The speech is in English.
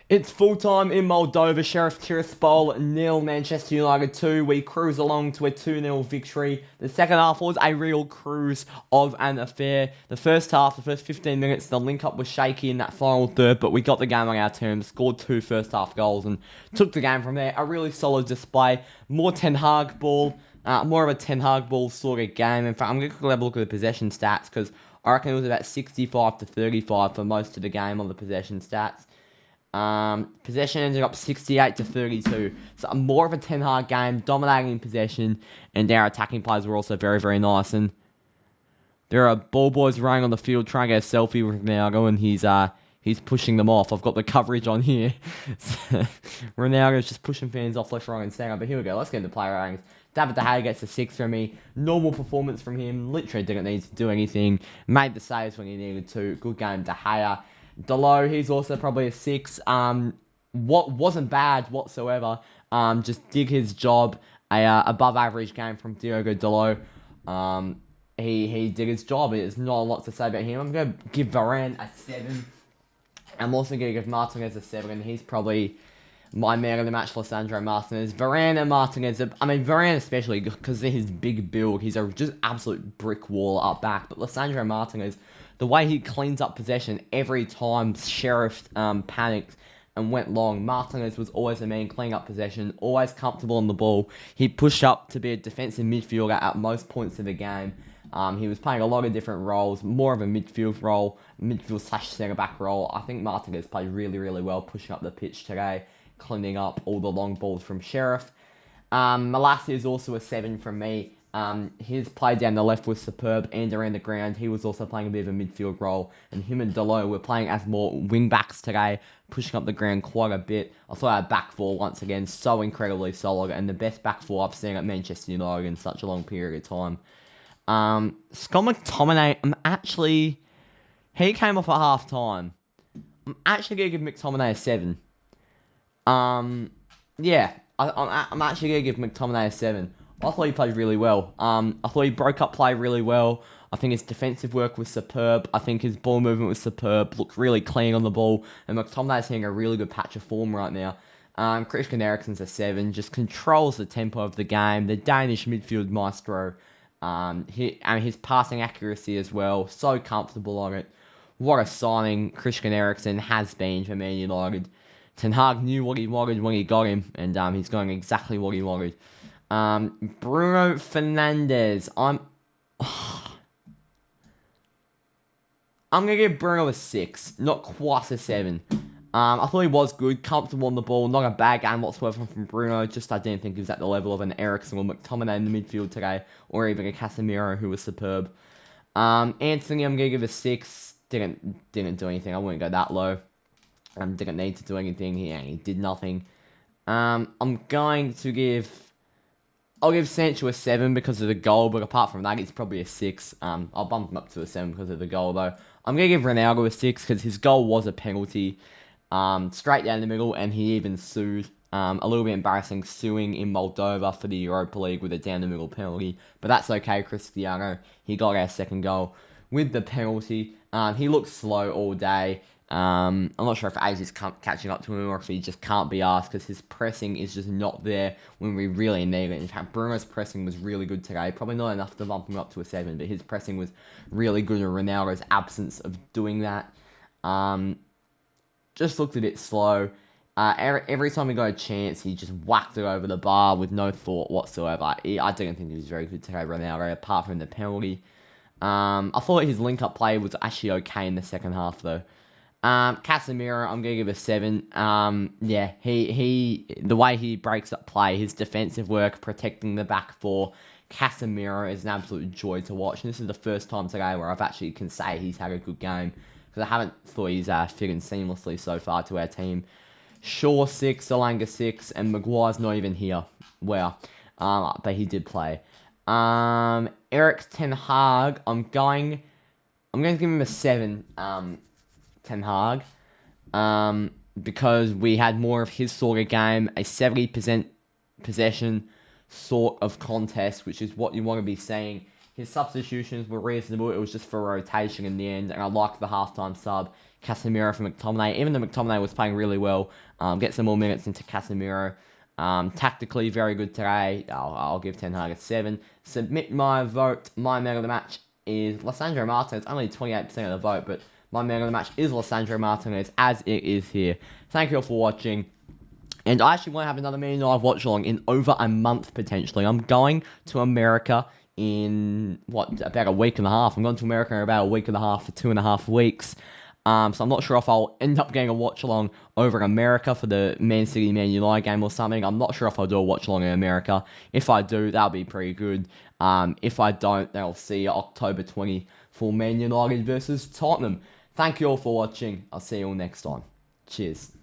It's full-time in Moldova. Sheriff Tiraspol 0, Manchester United 2. We cruise along to a 2-0 victory. The second half was a real cruise of an affair. The first half, the first 15 minutes, the link-up was shaky in that final third, but we got the game on our terms, scored 2 first-half goals, and took the game from there. A really solid display. More Ten Hag ball. More of a Ten Hag ball sort of game. In fact, I'm going to have a look at the possession stats, because I reckon it was about 65 to 35 for most of the game on the possession stats. Possession ended up 68 to 32. So more of a Ten Hag game, dominating possession, and our attacking players were also very, very nice. And there are ball boys running on the field trying to get a selfie with Ronaldo, and he's pushing them off. I've got the coverage on here. Ronaldo's just pushing fans off left, right, and centre. But here we go. Let's get into player ratings. David De Gea gets a 6 from me. Normal performance from him. Literally didn't need to do anything. Made the saves when he needed to. Good game, De Gea. Delo, he's also probably a 6. What wasn't bad whatsoever. Just did his job. Above average game from Diogo Delo. He did his job. There's not a lot to say about him. I'm going to give Varane a 7. I'm also going to give Martinez a 7. He's probably my man of the match for Sandro Martinez. Varane and Martinez, Varane especially because of his big build. He's a just absolute brick wall up back. But Lissandro Martinez, the way he cleans up possession every time Sheriff panicked and went long, Martinez was always the man cleaning up possession, always comfortable on the ball. He pushed up to be a defensive midfielder at most points of the game. He was playing a lot of different roles, more of a midfield role, midfield/centre-back role. I think Martinez played really, really well pushing up the pitch today, cleaning up all the long balls from Sheriff. Malassi is also a 7 from me. His play down the left was superb and around the ground. He was also playing a bit of a midfield role. And him and Delo were playing as more wing backs today, pushing up the ground quite a bit. I thought our back four, once again, so incredibly solid. And the best back four I've seen at Manchester United in such a long period of time. Scott McTominay, he came off at half time. I'm actually going to give McTominay a 7. Yeah, I'm actually going to give McTominay a 7. I thought he played really well. I thought he broke up play really well. I think his defensive work was superb. I think his ball movement was superb. Looked really clean on the ball. And McTominay's hitting a really good patch of form right now. Christian Eriksen's a 7. Just controls the tempo of the game. The Danish midfield maestro. His passing accuracy as well. So comfortable on it. What a signing Christian Eriksen has been for Man United. Ten Hag knew what he wanted when he got him. And he's going exactly what he wanted. Bruno Fernandes. I'm gonna give Bruno a 6, not quite a 7. I thought he was good, comfortable on the ball, not a bad game whatsoever from Bruno. Just I didn't think he was at the level of an Eriksen or McTominay in the midfield today, or even a Casemiro who was superb. Anthony, I'm gonna give a 6. Didn't do anything. I wouldn't go that low. Didn't need to do anything. He did nothing. I'm going to give. I'll give Sancho a 7 because of the goal, but apart from that, it's probably a 6. I'll bump him up to a 7 because of the goal, though. I'm going to give Ronaldo a 6 because his goal was a penalty. Straight down the middle, and he even sued. A little bit embarrassing suing in Moldova for the Europa League with a down the middle penalty, but that's okay, Cristiano. He got our second goal with the penalty. He looked slow all day. I'm not sure if age is catching up to him or if he just can't be asked because his pressing is just not there when we really need it. In fact, Bruno's pressing was really good today. Probably not enough to bump him up to a 7, but his pressing was really good in Ronaldo's absence of doing that. Just looked a bit slow. Every time he got a chance, he just whacked it over the bar with no thought whatsoever. I didn't think he was very good today, Ronaldo, apart from the penalty. I thought his link-up play was actually okay in the second half, though. Casemiro, I'm gonna give a 7. Yeah, the way he breaks up play, his defensive work, protecting the back four, Casemiro is an absolute joy to watch. And this is the first time today where I've actually can say he's had a good game because I haven't thought he's fit in seamlessly so far to our team. Shaw 6, Alanga 6, and Maguire's not even here. Well, but he did play. Eric Ten Hag, I'm going to give him a 7. Ten Hag, because we had more of his sort of game, a 70% possession sort of contest, which is what you want to be seeing. His substitutions were reasonable. It was just for rotation in the end, and I liked the halftime sub. Casemiro for McTominay. Even though McTominay was playing really well, get some more minutes into Casemiro. Tactically, very good today. I'll give Ten Hag a 7. Submit my vote. My man of the match is Lissandro Martinez. Only 28% of the vote, but my man of the match is Lissandro Martinez, as it is here. Thank you all for watching. And I actually want to have another Man United watch along in over a month, potentially. I'm going to America in, about a week and a half. I'm going to America in about a week and a half for 2.5 weeks. So I'm not sure if I'll end up getting a watch along over in America for the Man City Man United game or something. I'm not sure if I'll do a watch along in America. If I do, that'll be pretty good. If I don't, then I'll see you October 20 for Man United versus Tottenham. Thank you all for watching. I'll see you all next time. Cheers.